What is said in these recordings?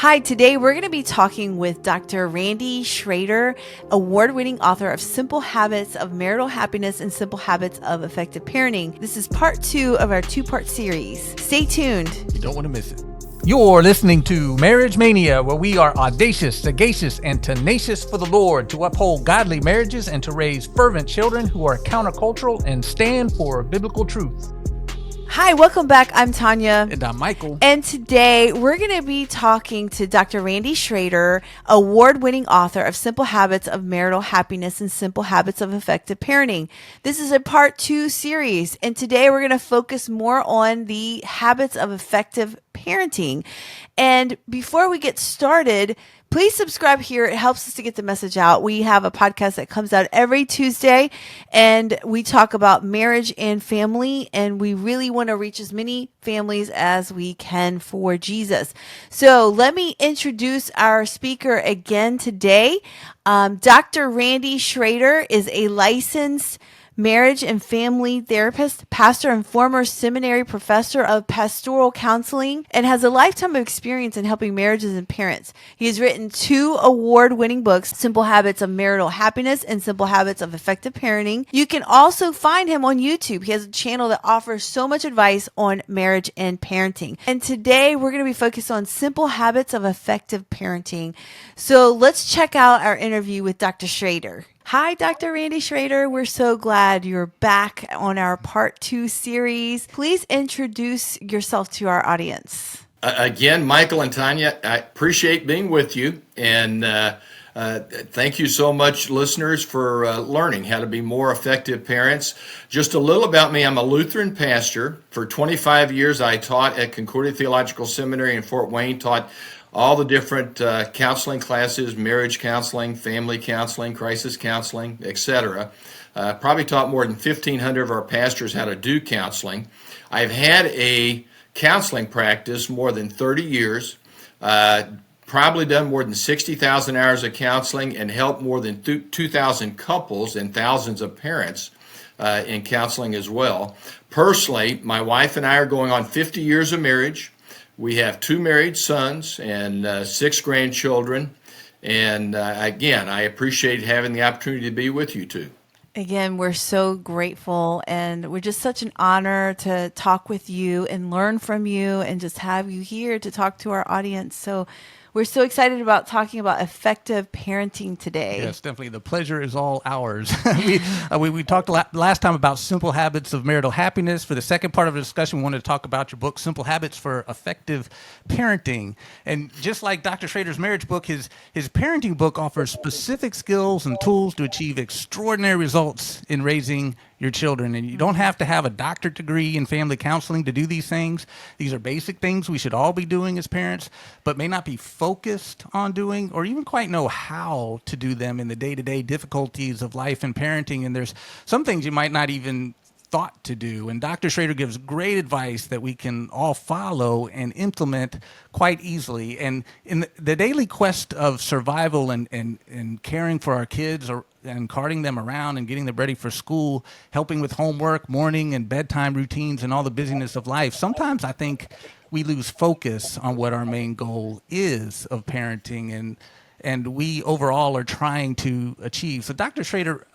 Hi, today we're going to be talking with Dr. Randy Schroeder, award-winning author of Simple Habits of Marital Happiness and Simple Habits of Effective Parenting. This is part 2 of our 2-part series. Stay tuned. You don't want to miss it. You're listening to Marriage Mania, where we are audacious, sagacious, and tenacious for the Lord to uphold godly marriages and to raise fervent children who are countercultural and stand for biblical truth. Hi, welcome back. I'm Tanya. And I'm Michael. And today we're going to be talking to Dr. Randy Schroeder, award-winning author of Simple Habits of Marital Happiness and Simple Habits of Effective Parenting. This is a part 2 series, and today we're going to focus more on the habits of effective parenting. And before we get started, please subscribe here. It helps us to get the message out. We have a podcast that comes out every Tuesday, and we talk about marriage and family, and we really want to reach as many families as we can for Jesus. So let me introduce our speaker again today. Dr. Randy Schroeder is a licensed marriage and family therapist, pastor, and former seminary professor of pastoral counseling, and has a lifetime of experience in helping marriages and parents. He has written 2 award-winning books, Simple Habits of Marital Happiness and Simple Habits of Effective Parenting. You can also find him on YouTube. He has a channel that offers so much advice on marriage and parenting. And today we're going to be focused on Simple Habits of Effective Parenting. So let's check out our interview with Dr. Schroeder. Hi, Dr. Randy Schroeder. We're so glad you're back on our part 2 series. Please introduce yourself to our audience. Again, Michael and Tanya, I appreciate being with you. And thank you so much, listeners, for learning how to be more effective parents. Just a little about me. I'm a Lutheran pastor. For 25 years, I taught at Concordia Theological Seminary in Fort Wayne, taught all the different counseling classes, marriage counseling, family counseling, crisis counseling, etc. Probably taught more than 1,500 of our pastors how to do counseling. I've had a counseling practice more than 30 years, probably done more than 60,000 hours of counseling and helped more than 2,000 couples and thousands of parents in counseling as well. Personally, my wife and I are going on 50 years of marriage. We have 2 married sons and 6 grandchildren. And again, I appreciate having the opportunity to be with you two. Again, we're so grateful, and we're just such an honor to talk with you and learn from you and just have you here to talk to our audience. So we're so excited about talking about effective parenting today. Yes, definitely. The pleasure is all ours. we talked last time about simple habits of marital happiness. For the second part of the discussion, we wanted to talk about your book, Simple Habits for Effective Parenting. And just like Dr. Schroeder's marriage book, his parenting book offers specific skills and tools to achieve extraordinary results in raising your children. And you don't have to have a doctorate degree in family counseling to do these things. These are basic things we should all be doing as parents, but may not be focused on doing or even quite know how to do them in the day-to-day difficulties of life and parenting. And there's some things you might not even thought to do. And Dr. Schroeder gives great advice that we can all follow and implement quite easily. And in the daily quest of survival and caring for our kids and carting them around and getting them ready for school, helping with homework, morning and bedtime routines and all the busyness of life, sometimes I think we lose focus on what our main goal is of parenting and we overall are trying to achieve. So Dr. Schroeder,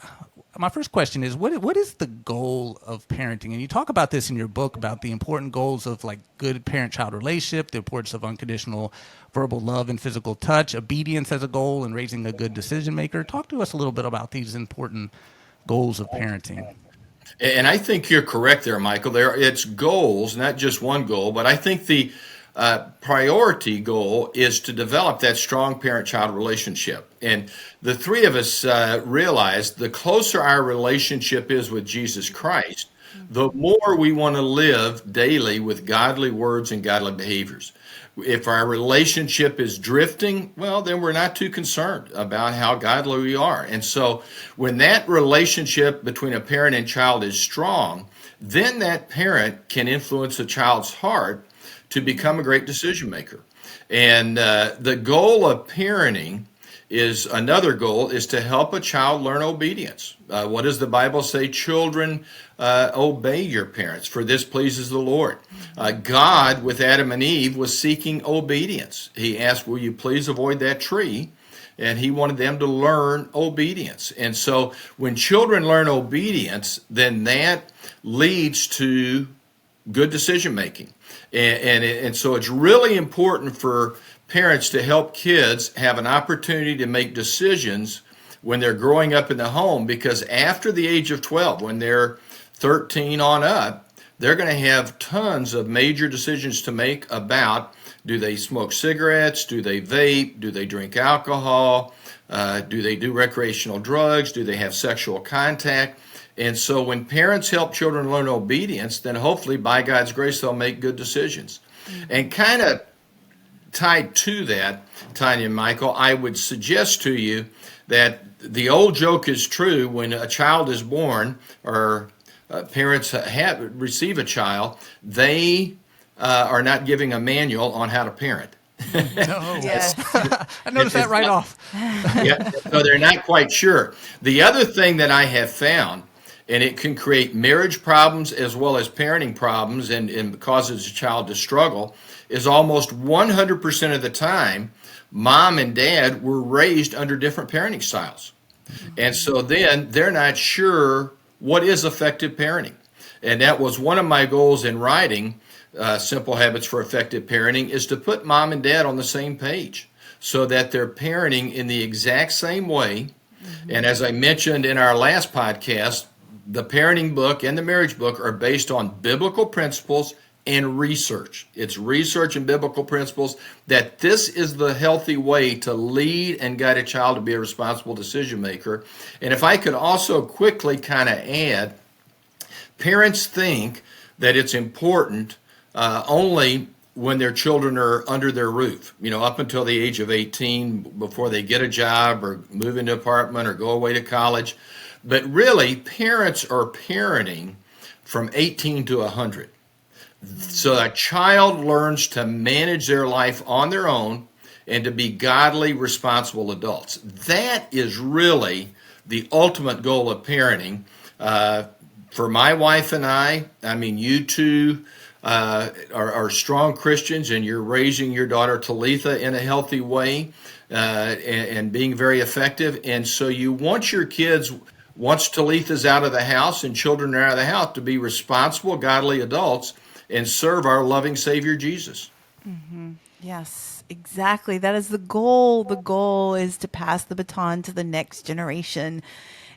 my first question is, what is the goal of parenting? And you talk about this in your book about the important goals of like good parent-child relationship, the importance of unconditional verbal love and physical touch, obedience as a goal, and raising a good decision maker. Talk to us a little bit about these important goals of parenting. And I think you're correct there, Michael. It's goals, not just one goal, but I think the priority goal is to develop that strong parent-child relationship. And the 3 of us realize the closer our relationship is with Jesus Christ, the more we want to live daily with godly words and godly behaviors. If our relationship is drifting, well, then we're not too concerned about how godly we are. And so when that relationship between a parent and child is strong, then that parent can influence a child's heart to become a great decision maker. And the goal of parenting is another goal is to help a child learn obedience. What does the Bible say? Children, obey your parents, for this pleases the Lord. God, with Adam and Eve, was seeking obedience. He asked, will you please avoid that tree? And he wanted them to learn obedience. And so when children learn obedience, then that leads to good decision making. And so it's really important for parents to help kids have an opportunity to make decisions when they're growing up in the home, because after the age of 12, when they're 13 on up, they're going to have tons of major decisions to make about, do they smoke cigarettes? Do they vape? Do they drink alcohol? Do they do recreational drugs? Do they have sexual contact? And so when parents help children learn obedience, then hopefully by God's grace, they'll make good decisions. And kind of tied to that, Tanya and Michael, I would suggest to you that the old joke is true. When a child is born, or parents receive a child, they are not giving a manual on how to parent. No. Yes. I noticed that right off. Yeah, so they're not quite sure. The other thing that I have found, and it can create marriage problems as well as parenting problems, and causes a child to struggle, is almost 100% of the time, mom and dad were raised under different parenting styles. And so then they're not sure what is effective parenting. And that was one of my goals in writing Simple Habits for Effective Parenting, is to put mom and dad on the same page so that they're parenting in the exact same way. And as I mentioned in our last podcast, the parenting book and the marriage book are based on biblical principles and research. It's research and biblical principles that this is the healthy way to lead and guide a child to be a responsible decision maker. And if I could also quickly kind of add, parents think that it's important only when their children are under their roof, up until the age of 18, before they get a job or move into an apartment or go away to college. But really, parents are parenting from 18 to 100. So a child learns to manage their life on their own and to be godly, responsible adults. That is really the ultimate goal of parenting. For my wife and I mean, you two are strong Christians, and you're raising your daughter Talitha in a healthy way and being very effective. And so you want your kids, once Talitha's out of the house and children are out of the house, to be responsible, godly adults and serve our loving Savior Jesus. Mm-hmm. Yes, exactly. That is the goal. The goal is to pass the baton to the next generation.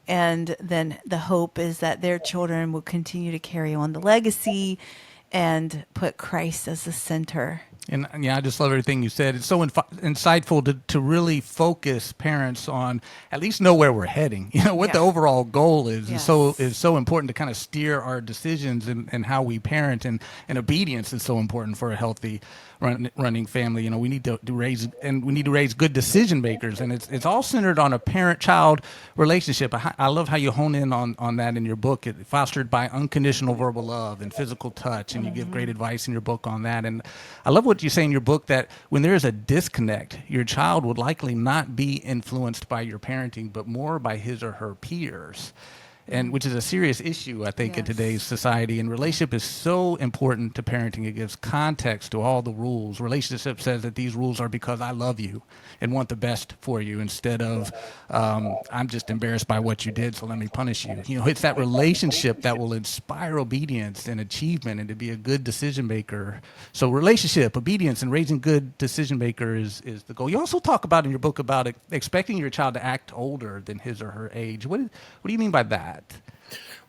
And then the hope is that their children will continue to carry on the legacy and put Christ as the center. And yeah, I just love everything you said. It's so insightful to really focus parents on at least know where we're heading. What the overall goal is. Yes. Is so important to kind of steer our decisions and how we parent, and obedience is so important for a healthy running family. We need to raise good decision makers, and it's all centered on a parent-child relationship. I love how you hone in on that in your book. It fostered by unconditional verbal love and physical touch, and you give great advice in your book on that. And I love what you say in your book, that when there is a disconnect, your child would likely not be influenced by your parenting, but more by his or her peers. And which is a serious issue, I think, in today's society. And relationship is so important to parenting. It gives context to all the rules. Relationship says that these rules are because I love you and want the best for you, instead of I'm just embarrassed by what you did, so let me punish you. It's that relationship that will inspire obedience and achievement and to be a good decision maker. So relationship, obedience, and raising good decision maker is the goal. You also talk about in your book about expecting your child to act older than his or her age. What do you mean by that?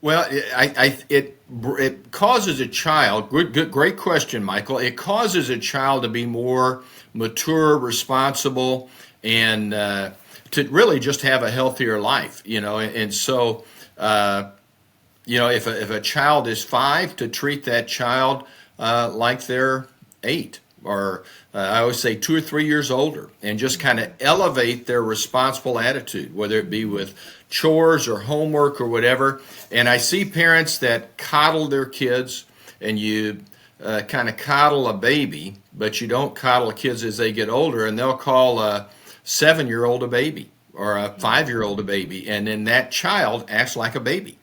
Well, it causes a child, great question, Michael. It causes a child to be more mature, responsible, and to really just have a healthier life, And so, if a child is 5, to treat that child like they're 8, or I always say 2 or 3 years older, and just kind of elevate their responsible attitude, whether it be with chores or homework or whatever. And I see parents that coddle their kids, and you kind of coddle a baby, but you don't coddle kids as they get older, and they'll call 7-year-old a baby or a 5-year-old a baby, and then that child acts like a baby.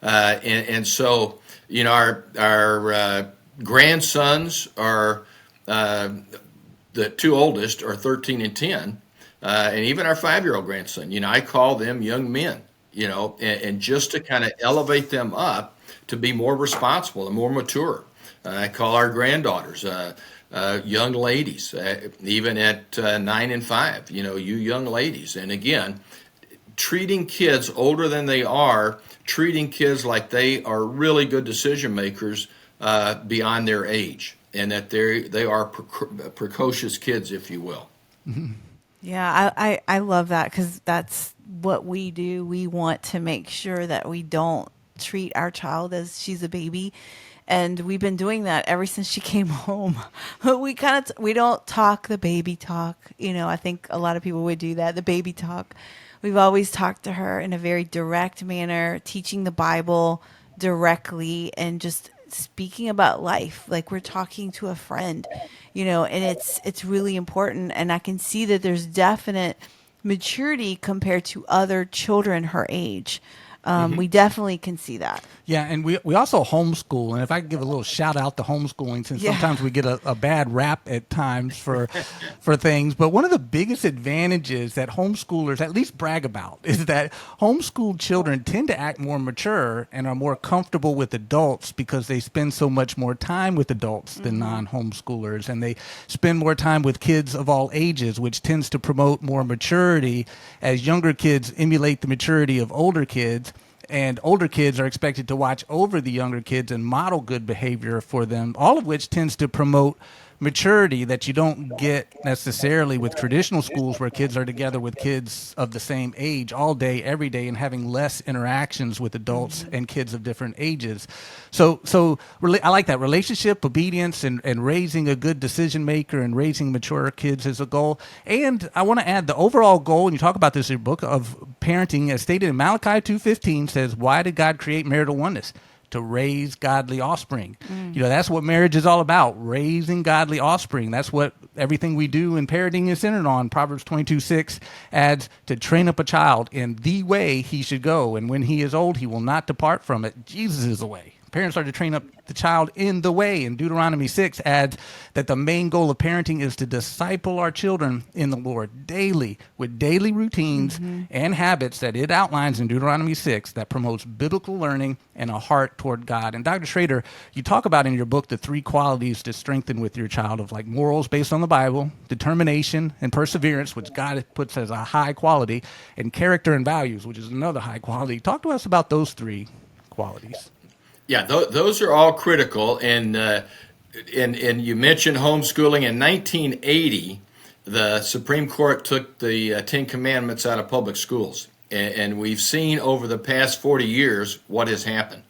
And so, our grandsons are the two oldest are 13 and 10, and even our 5-year-old grandson. I call them young men. And just to kind of elevate them up to be more responsible and more mature. I call our granddaughters young ladies, even at 9 and 5. You young ladies, and again, treating kids older than they are, treating kids like they are really good decision makers beyond their age, and that they are precocious kids, if you will. Yeah, I love that, because that's what we do. We want to make sure that we don't treat our child as she's a baby. And we've been doing that ever since she came home. We don't talk the baby talk. I think a lot of people would do that, the baby talk. We've always talked to her in a very direct manner, teaching the Bible directly and just speaking about life like we're talking to a friend, and it's really important. And I can see that there's definite maturity compared to other children her age. We definitely can see that. Yeah, and we also homeschool. And if I could give a little shout out to homeschooling, since sometimes we get a bad rap at times for things. But one of the biggest advantages that homeschoolers at least brag about is that homeschooled children tend to act more mature and are more comfortable with adults because they spend so much more time with adults than non-homeschoolers. And they spend more time with kids of all ages, which tends to promote more maturity as younger kids emulate the maturity of older kids. And older kids are expected to watch over the younger kids and model good behavior for them, all of which tends to promote maturity that you don't get necessarily with traditional schools where kids are together with kids of the same age all day, every day, and having less interactions with adults and kids of different ages. So I like that. Relationship, obedience, and raising a good decision maker and raising mature kids is a goal. And I want to add the overall goal, and you talk about this in your book, of parenting, as stated in Malachi 2:15, says, why did God create marital oneness? To raise godly offspring. That's what marriage is all about, raising godly offspring. That's what everything we do in parenting is centered on. Proverbs 22:6 adds, to train up a child in the way he should go, and when he is old, he will not depart from it. Jesus is the way. Parents are to train up the child in the way. And Deuteronomy 6 adds that the main goal of parenting is to disciple our children in the Lord daily, with daily routines and habits that it outlines in Deuteronomy 6 that promotes biblical learning and a heart toward God. And Dr. Schroeder, you talk about in your book the 3 qualities to strengthen with your child of like morals based on the Bible, determination and perseverance, which God puts as a high quality, and character and values, which is another high quality. Talk to us about those 3 qualities. Yeah, those are all critical. And you mentioned homeschooling. In 1980, the Supreme Court took the 10 Commandments out of public schools. And we've seen over the past 40 years what has happened.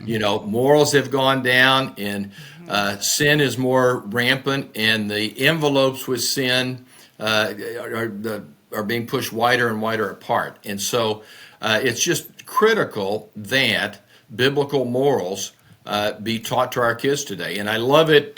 Morals have gone down, and sin is more rampant, and the envelopes with sin are being pushed wider and wider apart. And so it's just critical that biblical morals be taught to our kids today. And I love it,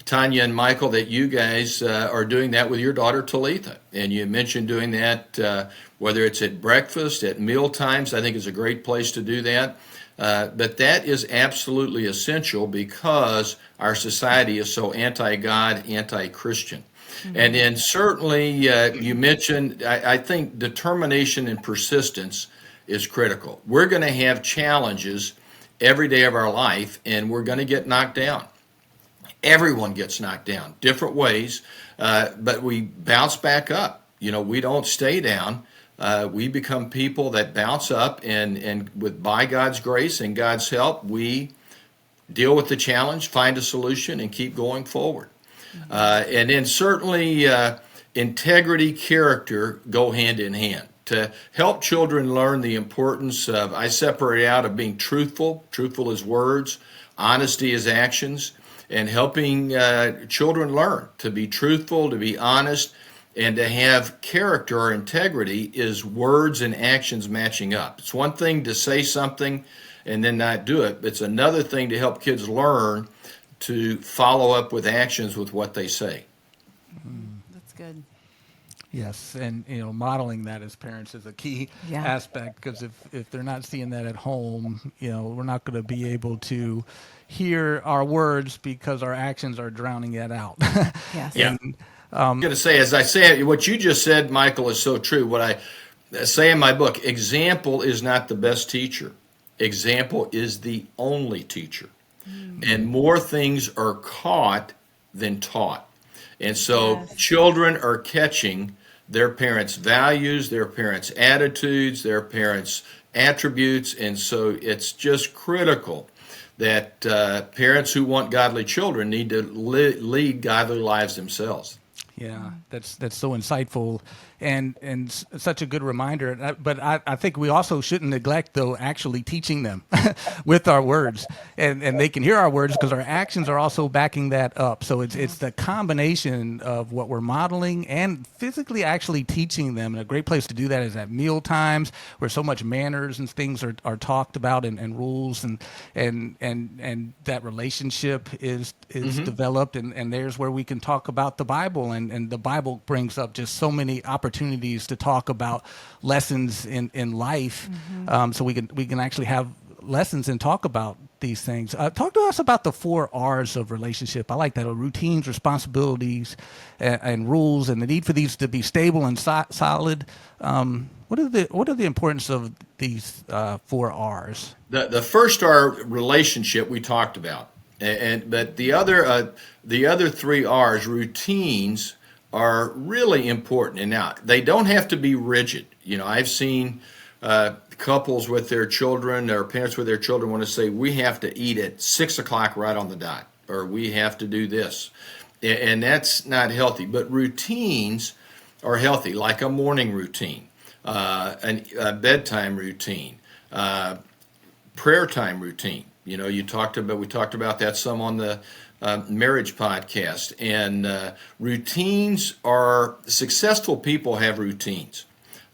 Tanya and Michael, that you guys are doing that with your daughter Talitha. And you mentioned doing that, whether it's at breakfast, at meal times. I think is a great place to do that. But that is absolutely essential because our society is so anti-God, anti-Christian. And then certainly you mentioned, I think determination and persistence is critical. We're going to have challenges every day of our life, and we're going to get knocked down. Everyone gets knocked down, different ways, but we bounce back up. We don't stay down. We become people that bounce up, and by God's grace and God's help, we deal with the challenge, find a solution, and keep going forward. And then certainly integrity, character go hand in hand. To help children learn the importance of, I separate out of being truthful is words, honesty is actions, and helping children learn to be truthful, to be honest, and to have character or integrity is words and actions matching up. It's one thing to say something and then not do it, but it's another thing to help kids learn to follow up with actions with what they say. That's good. Yes, and modeling that as parents is a key Yeah. aspect, because if they're not seeing that at home, we're not going to be able to hear our words because our actions are drowning it out. Yes. Yeah. And I'm going to say, as I say, what you just said, Michael, is so true. What I say in my book, example is not the best teacher. Example is the only teacher. And more things are caught than taught. And so Yes. children are catching their parents' values, their parents' attitudes, their parents' attributes. And so it's just critical that parents who want godly children need to lead godly lives themselves. yeah, that's so insightful, and such a good reminder. But I think we also shouldn't neglect, though, actually teaching them with our words, and they can hear our words because our actions are also backing that up. So it's the combination of what we're modeling and physically actually teaching them. And a great place to do that is at meal times, where so much manners and things are talked about, and rules, and that relationship is developed, and there's where we can talk about the Bible, and the Bible brings up just so many opportunities to talk about lessons in life. So we can actually have lessons and talk about these things. Talk to us about the 4 R's of relationship. I like that: routines, responsibilities, and rules, and the need for these to be stable and solid. What are the importance of these 4 R's? The first R, relationship, we talked about, but the other 3 R's, routines, are really important. And now they don't have to be rigid. I've seen couples with their children, or parents with their children, want to say, we have to eat at 6 o'clock right on the dot, or we have to do this, and that's not healthy. But routines are healthy, like a morning routine, a bedtime routine, prayer time routine. We talked about that some on the marriage podcast. And routines are successful people have routines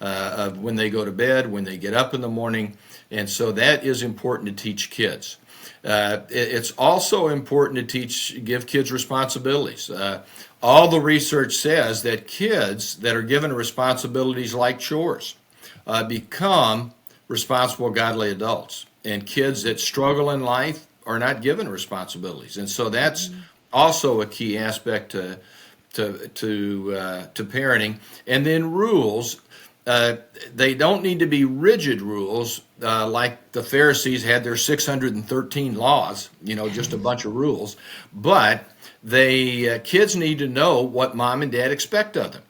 of when they go to bed, when they get up in the morning, and so that is important to teach kids. It's also important to give kids responsibilities. All the research says that kids that are given responsibilities like chores become responsible, godly adults. And kids that struggle in life are not given responsibilities. And so that's also a key aspect to parenting. And then rules. They don't need to be rigid rules like the Pharisees had their 613 laws, just a bunch of rules. But kids need to know what mom and dad expect of them.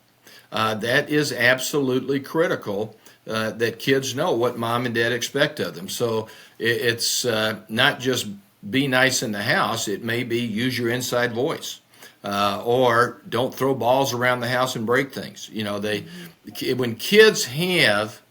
That is absolutely critical, that kids know what mom and dad expect of them. So it's not just be nice in the house. It may be use your inside voice. Or don't throw balls around the house and break things. When kids have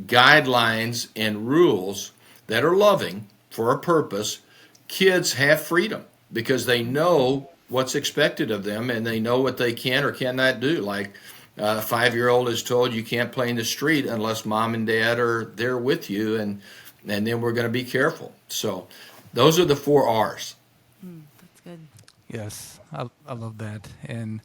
guidelines and rules that are loving for a purpose, kids have freedom because they know what's expected of them, and they know what they can or cannot do. Like a 5-year-old is told you can't play in the street unless mom and dad are there with you, and then we're going to be careful. So those are the 4 R's. That's good. Yes, I love that, and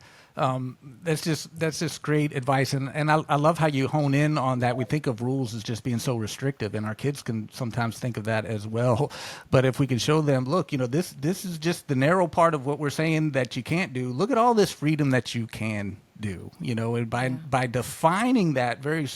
that's just great advice, and I love how you hone in on that. We think of rules as just being so restrictive, and our kids can sometimes think of that as well. But if we can show them, look, this is just the narrow part of what we're saying that you can't do. Look at all this freedom that you can do, and by defining that very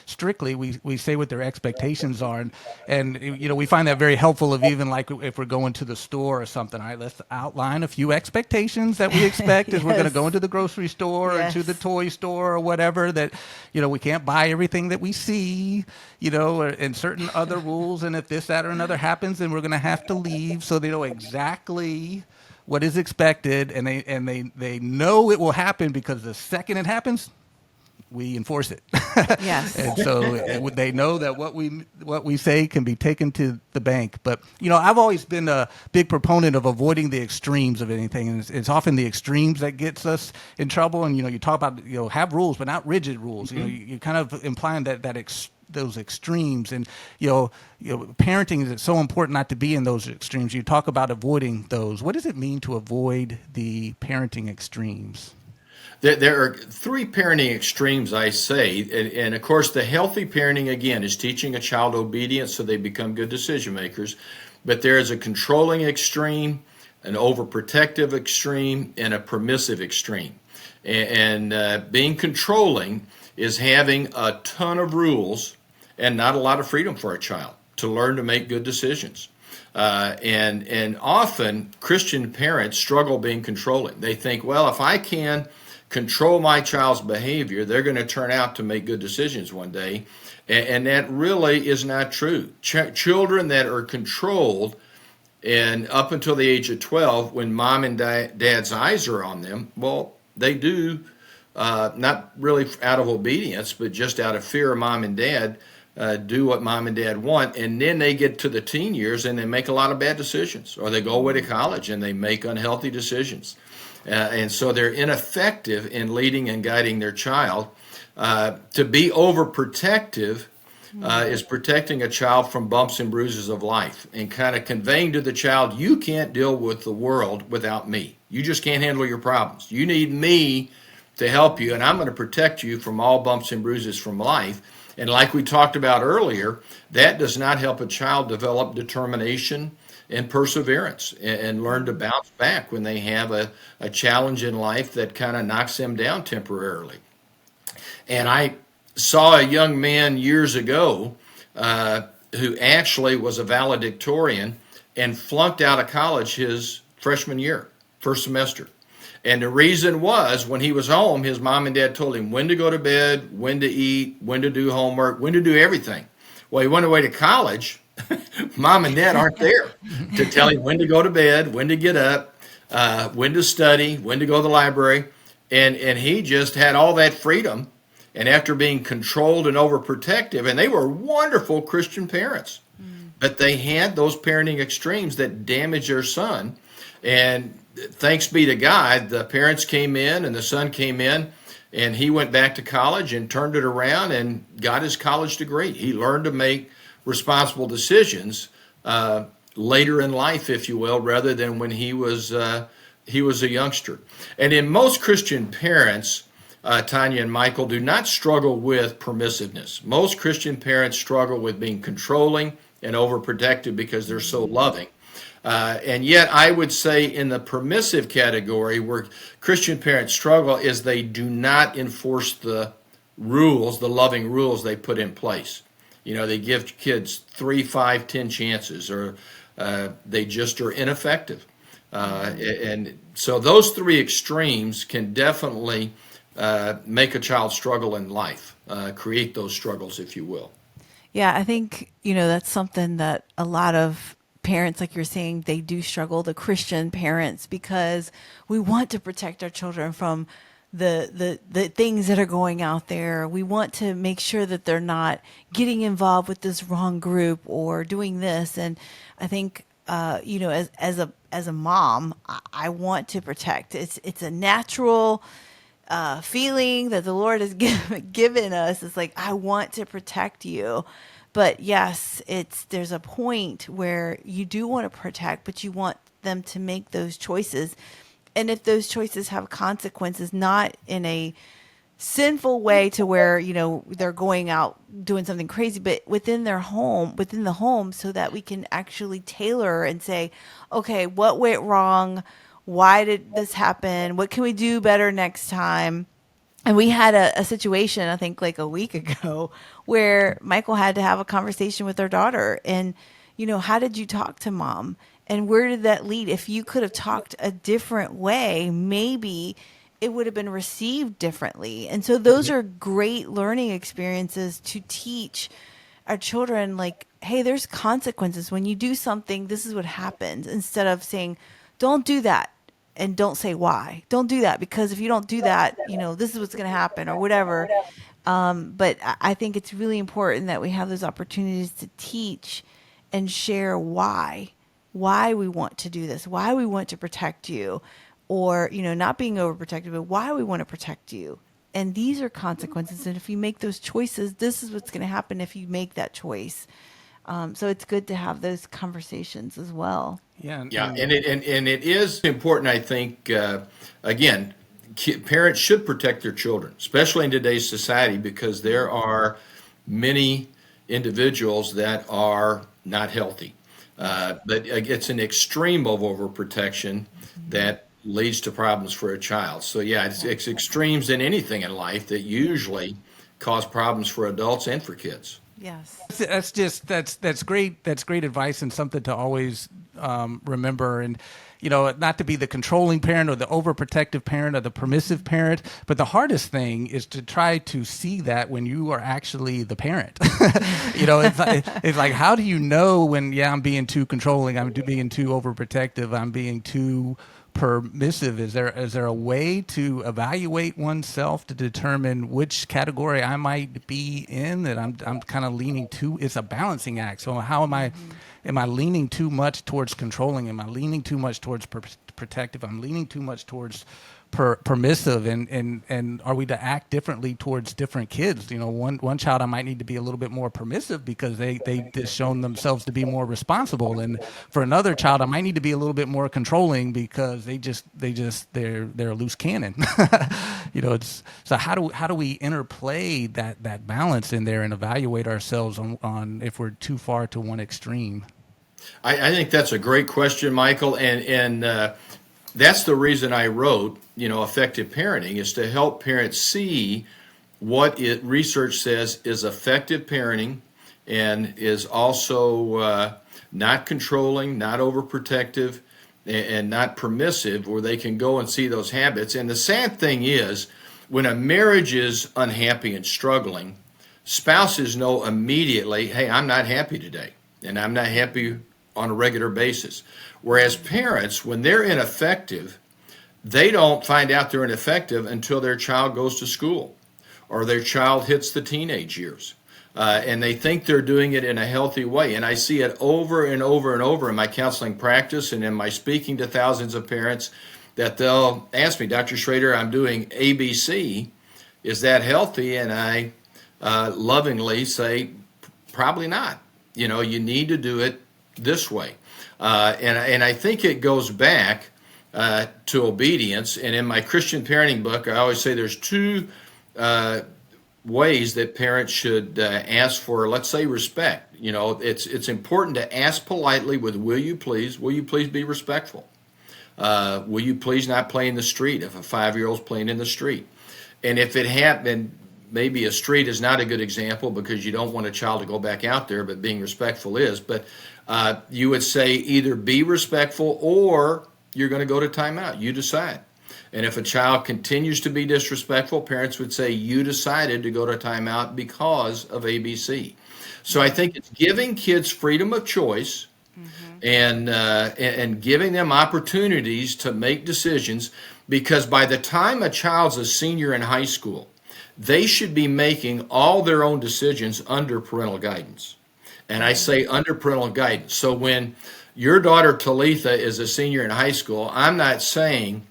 strictly, we say what their expectations are, and we find that very helpful. Of even like if we're going to the store or something, all right, let's outline a few expectations that we expect as we're going to go into the grocery store or to the toy store or whatever, that we can't buy everything that we see, and certain other rules, and if this, that, or another happens, then we're going to have to leave, so they know exactly what is expected, and they know it will happen, because the second it happens, we enforce it. Yes. And so they know that what we say can be taken to the bank. But I've always been a big proponent of avoiding the extremes of anything, and it's often the extremes that gets us in trouble. And you talk about have rules, but not rigid rules. You're kind of implying that those extremes, and parenting is so important not to be in those extremes. You talk about avoiding those. What does it mean to avoid the parenting extremes? There are three parenting extremes, I say. And of course, the healthy parenting, again, is teaching a child obedience so they become good decision makers. But there is a controlling extreme, an overprotective extreme, and a permissive extreme. And being controlling is having a ton of rules and not a lot of freedom for a child to learn to make good decisions. And often Christian parents struggle being controlling. They think, well, if I can control my child's behavior, they're going to turn out to make good decisions one day. And that really is not true. Children that are controlled and up until the age of 12, when mom and dad's eyes are on them, well, they do, not really out of obedience, but just out of fear of mom and dad, do what mom and dad want. And then they get to the teen years and they make a lot of bad decisions, or they go away to college and they make unhealthy decisions. And so they're ineffective in leading and guiding their child. To be overprotective is protecting a child from bumps and bruises of life and kind of conveying to the child, you can't deal with the world without me. You just can't handle your problems. You need me to help you, and I'm going to protect you from all bumps and bruises from life. And like we talked about earlier, that does not help a child develop determination and perseverance and learn to bounce back when they have a challenge in life that kind of knocks them down temporarily. And I saw a young man years ago who actually was a valedictorian and flunked out of college his freshman year, first semester. And the reason was when he was home, his mom and dad told him when to go to bed, when to eat, when to do homework, when to do everything. Well, he went away to college. Mom and dad aren't there to tell him when to go to bed, when to get up, when to study, when to go to the library. And he just had all that freedom. And after being controlled and overprotective, and they were wonderful Christian parents, but they had those parenting extremes that damaged their son. And thanks be to God, the parents came in and the son came in, and he went back to college and turned it around and got his college degree. He learned to make responsible decisions later in life, if you will, rather than when he was a youngster. And in most Christian parents, Tanya and Michael, do not struggle with permissiveness. Most Christian parents struggle with being controlling and overprotective because they're so loving. And yet I would say in the permissive category where Christian parents struggle is they do not enforce the rules, the loving rules they put in place. You know, they give kids 3, 5, 10 chances, or they just are ineffective. And so those three extremes can definitely make a child struggle in life, create those struggles, if you will. Yeah, I think, that's something that a lot of parents, like you're saying, they do struggle, the Christian parents, because we want to protect our children from the things that are going out there. We want to make sure that they're not getting involved with this wrong group or doing this. And I think, as a mom, I want to protect. It's a natural feeling that the Lord has given us. It's like, I want to protect you. But yes, there's a point where you do want to protect, but you want them to make those choices. And if those choices have consequences, not in a sinful way to where, they're going out doing something crazy, but within the home, so that we can actually tailor and say, okay, what went wrong? Why did this happen? What can we do better next time? And we had a situation, I think like a week ago, where Michael had to have a conversation with our daughter. And, how did you talk to mom? And where did that lead? If you could have talked a different way, maybe it would have been received differently. And so those are great learning experiences to teach our children, like, hey, there's consequences. When you do something, this is what happens. Instead of saying, don't do that. And don't say why. Don't do that, because if you don't do that, this is what's going to happen or whatever. But I think it's really important that we have those opportunities to teach and share why we want to do this, why we want to protect you, or, not being overprotective, but why we want to protect you. And these are consequences. And if you make those choices, this is what's going to happen if you make that choice. So it's good to have those conversations as well. Yeah, and it is important, I think, again, parents should protect their children, especially in today's society, because there are many individuals that are not healthy. But it's an extreme of overprotection that leads to problems for a child. So yeah, it's extremes in anything in life that usually cause problems for adults and for kids. Yes. That's great. That's great advice and something to always remember. And not to be the controlling parent or the overprotective parent or the permissive parent, but the hardest thing is to try to see that when you are actually the parent. It's like, how do you know when I'm being too controlling, I'm being too overprotective, I'm being too permissive? Is there a way to evaluate oneself to determine which category I might be in, that I'm kind of leaning to? It's a balancing act. So how am I? Am I leaning too much towards controlling? Am I leaning too much towards protective? I'm leaning too much towards permissive, and are we to act differently towards different kids? One child I might need to be a little bit more permissive because they just shown themselves to be more responsible, and for another child I might need to be a little bit more controlling because they're a loose cannon. So how do we interplay that balance in there and evaluate ourselves on if we're too far to one extreme? I think that's a great question, Michael, and that's the reason I wrote, Effective Parenting, is to help parents see what research says is effective parenting and is also not controlling, not overprotective, and not permissive, where they can go and see those habits. And the sad thing is, when a marriage is unhappy and struggling, spouses know immediately, hey, I'm not happy today, and I'm not happy on a regular basis. Whereas parents, when they're ineffective, they don't find out they're ineffective until their child goes to school or their child hits the teenage years. And they think they're doing it in a healthy way. And I see it over and over and over in my counseling practice and in my speaking to thousands of parents, that they'll ask me, Dr. Schroeder, I'm doing ABC. Is that healthy? And I lovingly say, probably not. You need to do it this way. And I think it goes back to obedience. And in my Christian parenting book, I always say there's two ways that parents should ask for, let's say, respect. It's important to ask politely with, will you please be respectful? Will you please not play in the street if a 5-year-old's playing in the street? And if it happened, maybe a street is not a good example because you don't want a child to go back out there, but being respectful is. But you would say either be respectful or you're going to go to timeout. You decide. And if a child continues to be disrespectful, parents would say you decided to go to timeout because of ABC. So I think it's giving kids freedom of choice, and giving them opportunities to make decisions, because by the time a child's a senior in high school, they should be making all their own decisions under parental guidance. And I say under parental guidance. So when your daughter Talitha is a senior in high school, I'm not saying,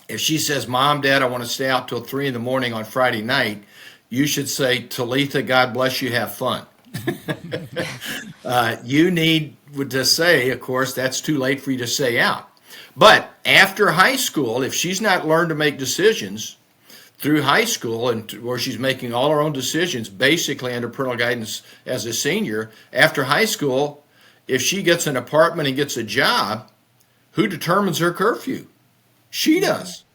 if she says, Mom, Dad, I want to stay out till 3 a.m. on Friday night, you should say, Talitha, God bless you, have fun. You need to say, of course, that's too late for you to stay out. But after high school, if she's not learned to make decisions through high school, and where she's making all her own decisions basically under parental guidance as a senior, after high school, if she gets an apartment and gets a job, who determines her curfew? She does.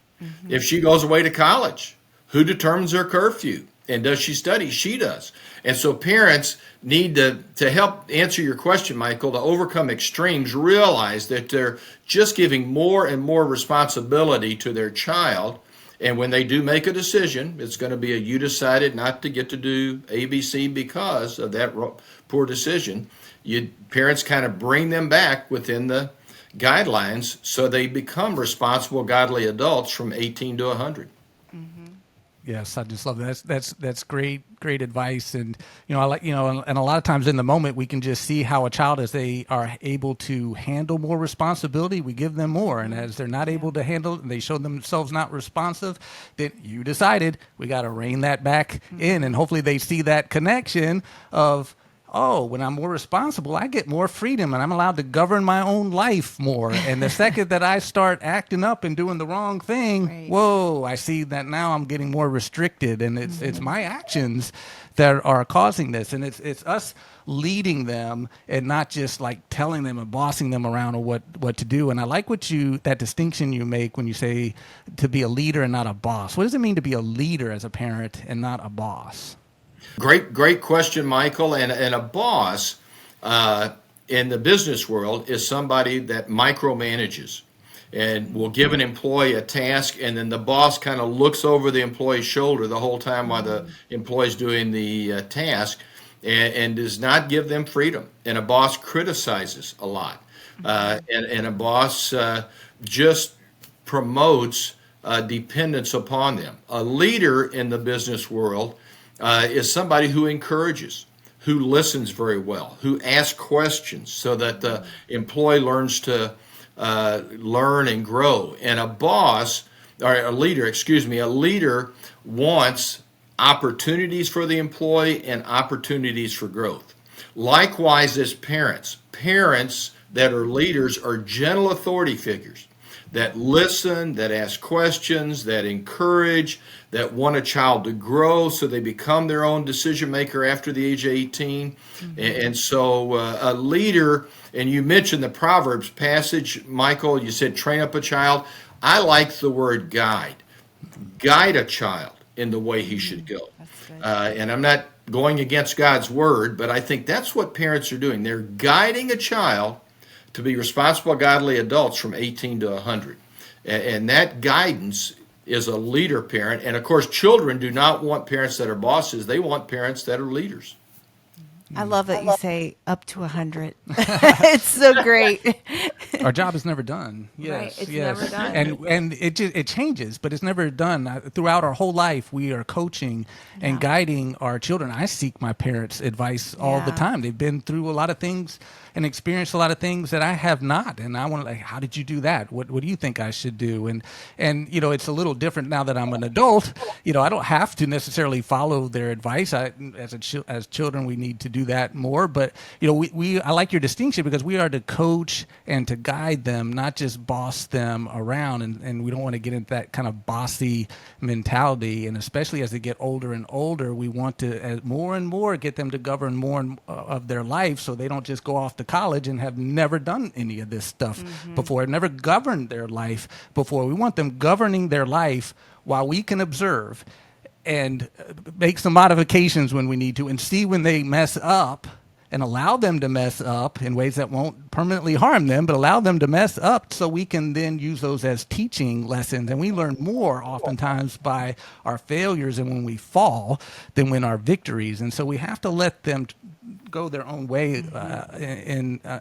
If she goes away to college, who determines her curfew? And does she study? She does. And so parents need to help answer your question, Michael, to overcome extremes, realize that they're just giving more and more responsibility to their child. And when they do make a decision, it's going to be you decided not to get to do ABC because of that poor decision. Parents kind of bring them back within the guidelines so they become responsible, godly adults from 18 to 100. Yes, I just love that. That's great advice. And I like and a lot of times in the moment we can just see how a child, as they are able to handle more responsibility, we give them more, and as they're not able to handle it and they show themselves not responsive, then you decided we got to rein that back in, and hopefully they see that connection of, oh, when I'm more responsible, I get more freedom and I'm allowed to govern my own life more. And the second that I start acting up and doing the wrong thing, Right. whoa, I see that now I'm getting more restricted, and it's my actions that are causing this. And it's us leading them and not just like telling them and bossing them around or what to do. And I like that distinction you make when you say to be a leader and not a boss. What does it mean to be a leader as a parent and not a boss? Great question, Michael. And a boss in the business world is somebody that micromanages and will give an employee a task, and then the boss kind of looks over the employee's shoulder the whole time while the employee's doing the task, and does not give them freedom. And a boss criticizes a lot, and a boss just promotes dependence upon them. A leader in the business world is somebody who encourages, who listens very well, who asks questions so that the employee learns to learn and grow. And a leader wants opportunities for the employee and opportunities for growth. Likewise, as parents that are leaders are gentle authority figures that listen, that ask questions, that encourage, that want a child to grow so they become their own decision maker after the age of 18. And so a leader, and you mentioned the Proverbs passage, Michael, you said train up a child. I like the word guide. Guide a child in the way he should go. And I'm not going against God's word, but I think that's what parents are doing. They're guiding a child to be responsible, godly adults from 18 to 100. And that guidance is a leader parent. And of course, children do not want parents that are bosses. They want parents that are leaders. I love that you say up to 100. It's so great. Our job is never done. Yes, Right, it's yes. never done. And it changes, but it's never done. Throughout our whole life, we are coaching and guiding our children. I seek my parents' advice all the Yeah. time. They've been through a lot of things and experienced a lot of things that I have not. And I want to, like, how did you do that? What do you think I should do? And it's a little different now that I'm an adult. I don't have to necessarily follow their advice. As children, we need to do that more. But I like your distinction, because we are to coach and to guide them, not just boss them around. And we don't want to get into that kind of bossy mentality. And especially as they get older and older, we want to more and more get them to govern more of their life, so they don't just go off to college and have never done any of this stuff before, never governed their life before. We want them governing their life while we can observe and make some modifications when we need to, and see when they mess up, and allow them to mess up in ways that won't permanently harm them, but allow them to mess up so we can then use those as teaching lessons. And we learn more oftentimes by our failures and when we fall than when our victories. And so we have to let them go their own way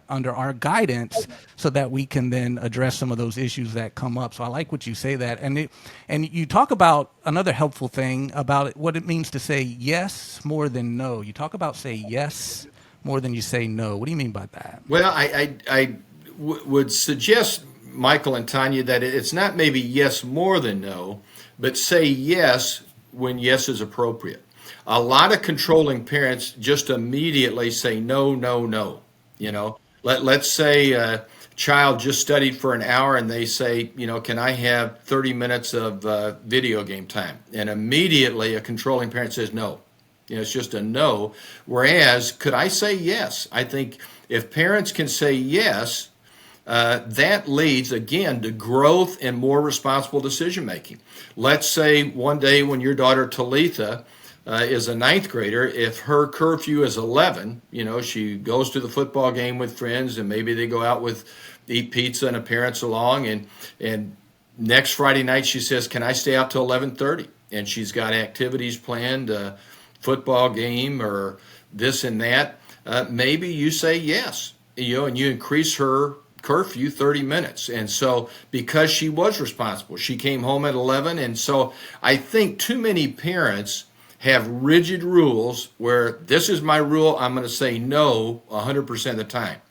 under our guidance, so that we can then address some of those issues that come up. So I like what you say that. And you talk about another helpful thing about what it means to say yes more than no. You talk about say yes more than you say no. What do you mean by that? Well, I would suggest, Michael and Tanya, that it's not maybe yes more than no, but say yes when yes is appropriate. A lot of controlling parents just immediately say no, no, no. Let's say a child just studied for an hour and they say, can I have 30 minutes of video game time? And immediately a controlling parent says no. It's just a no. Whereas, could I say yes? I think if parents can say yes, that leads, again, to growth and more responsible decision making. Let's say one day when your daughter Talitha is a ninth grader, if her curfew is 11, she goes to the football game with friends, and maybe they go out eat pizza and a parent's along, and next Friday night she says, can I stay out till 11:30? And she's got activities planned, football game or this and that. Maybe you say yes, and you increase her curfew 30 minutes. And so because she was responsible, she came home at 11. And so I think too many parents have rigid rules where this is my rule, I'm going to say no 100% of the time.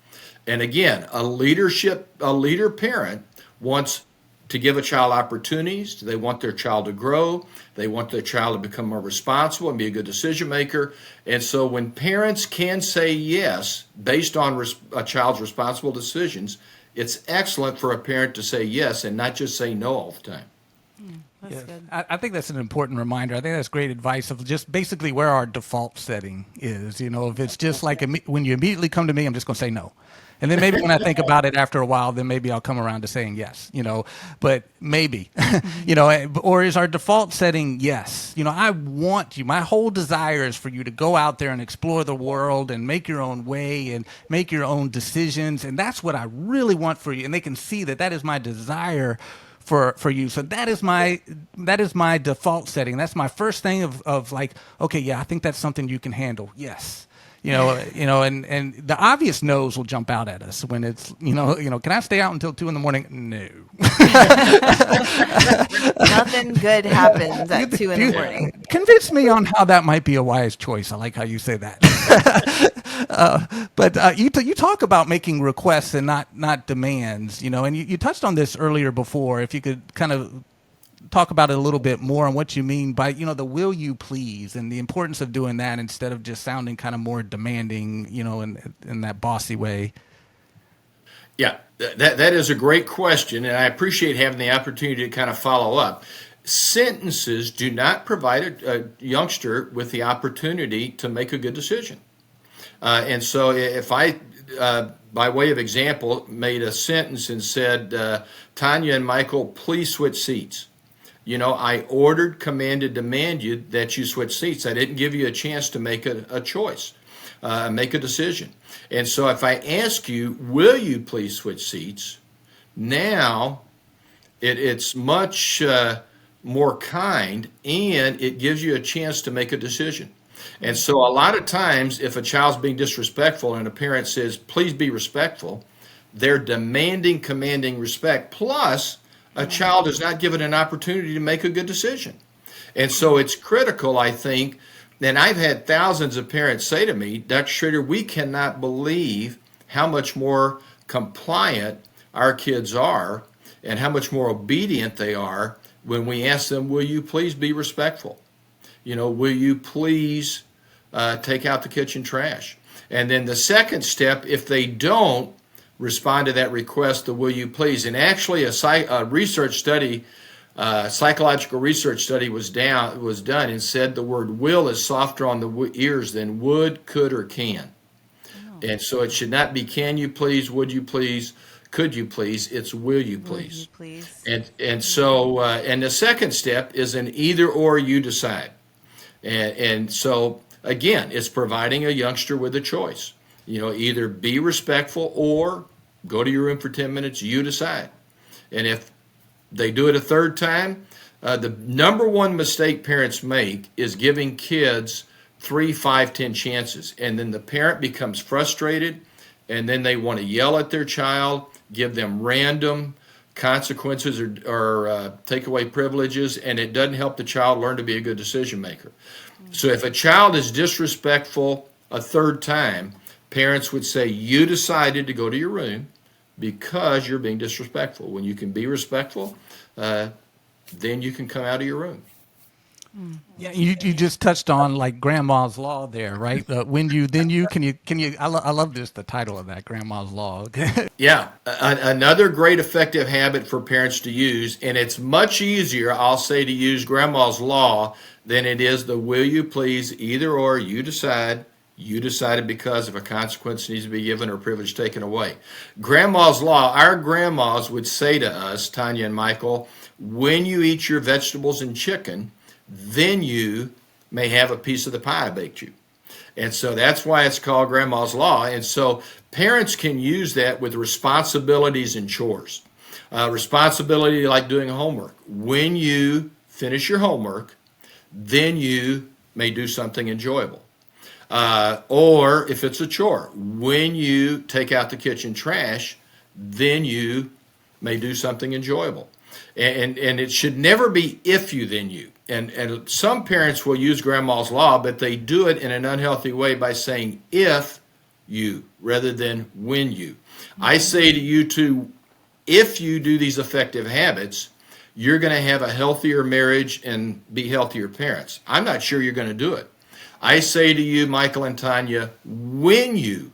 And again, a leader parent wants to give a child opportunities. They want their child to grow. They want their child to become more responsible and be a good decision maker. And so when parents can say yes based on a child's responsible decisions, it's excellent for a parent to say yes and not just say no all the time. That's Yes. good. I think that's an important reminder. I think that's great advice of just basically where our default setting is. If it's just like when you immediately come to me, I'm just going to say no. And then maybe when I think about it after a while, then maybe I'll come around to saying yes, but maybe, or is our default setting yes? I want you. My whole desire is for you to go out there and explore the world and make your own way and make your own decisions. And that's what I really want for you. And they can see that is my desire for you. So that is my default setting. That's my first thing of like, okay, yeah, I think that's something you can handle. Yes. And the obvious no's will jump out at us when it's, can I stay out until 2 a.m? No. Nothing good happens at 2 a.m. Convince me on how that might be a wise choice. I like how you say that. But you talk about making requests and not demands, and you touched on this earlier before. If you could kind of talk about it a little bit more on what you mean by, the will you please and the importance of doing that instead of just sounding kind of more demanding, in that bossy way. Yeah, that is a great question, and I appreciate having the opportunity to kind of follow up. Sentences do not provide a youngster with the opportunity to make a good decision. And so if I, by way of example, made a sentence and said, Tanya and Michael, please switch seats. I ordered, commanded, demanded that you switch seats. I didn't give you a chance to make a choice, make a decision. And so if I ask you, will you please switch seats? Now it's much more kind, and it gives you a chance to make a decision. And so a lot of times if a child's being disrespectful and a parent says, please be respectful, they're demanding, commanding respect. Plus, a child is not given an opportunity to make a good decision. And so it's critical, I think, and I've had thousands of parents say to me, Dr. Schroeder, we cannot believe how much more compliant our kids are and how much more obedient they are when we ask them, will you please be respectful? Will you please take out the kitchen trash? And then the second step, if they don't respond to that request, the will you please. And actually a research study, psychological research study was done and said the word will is softer on the ears than would, could, or can. Oh. And so it should not be can you please, would you please, could you please, it's will you please. Will you please? And so and the second step is an either or, you decide. And so again, it's providing a youngster with a choice. Either be respectful or go to your room for 10 minutes, you decide. And if they do it a third time, the number one mistake parents make is giving kids 3, 5, 10 chances. And then the parent becomes frustrated, and then they want to yell at their child, give them random consequences or take away privileges, and it doesn't help the child learn to be a good decision maker. So if a child is disrespectful a third time, parents would say, you decided to go to your room because you're being disrespectful. When you can be respectful, then you can come out of your room. Yeah, you just touched on like Grandma's Law there, right? When you, then you, can you, I love this, the title of that, Grandma's Law. Yeah, another great effective habit for parents to use, and it's much easier, I'll say, to use Grandma's Law than it is the will you please, either or, you decide. You decided because of a consequence needs to be given or privilege taken away. Grandma's Law, our grandmas would say to us, Tanya and Michael, when you eat your vegetables and chicken, then you may have a piece of the pie I baked you. And so that's why it's called Grandma's Law. And so parents can use that with responsibilities and chores. Responsibility like doing homework. When you finish your homework, then you may do something enjoyable. Or if it's a chore, when you take out the kitchen trash, then you may do something enjoyable. And it should never be if you, then you. And some parents will use Grandma's Law, but they do it in an unhealthy way by saying if you rather than when you. I say to you two if you do these effective habits, you're going to have a healthier marriage and be healthier parents. I'm not sure you're going to do it. I say to you, Michael and Tanya, when you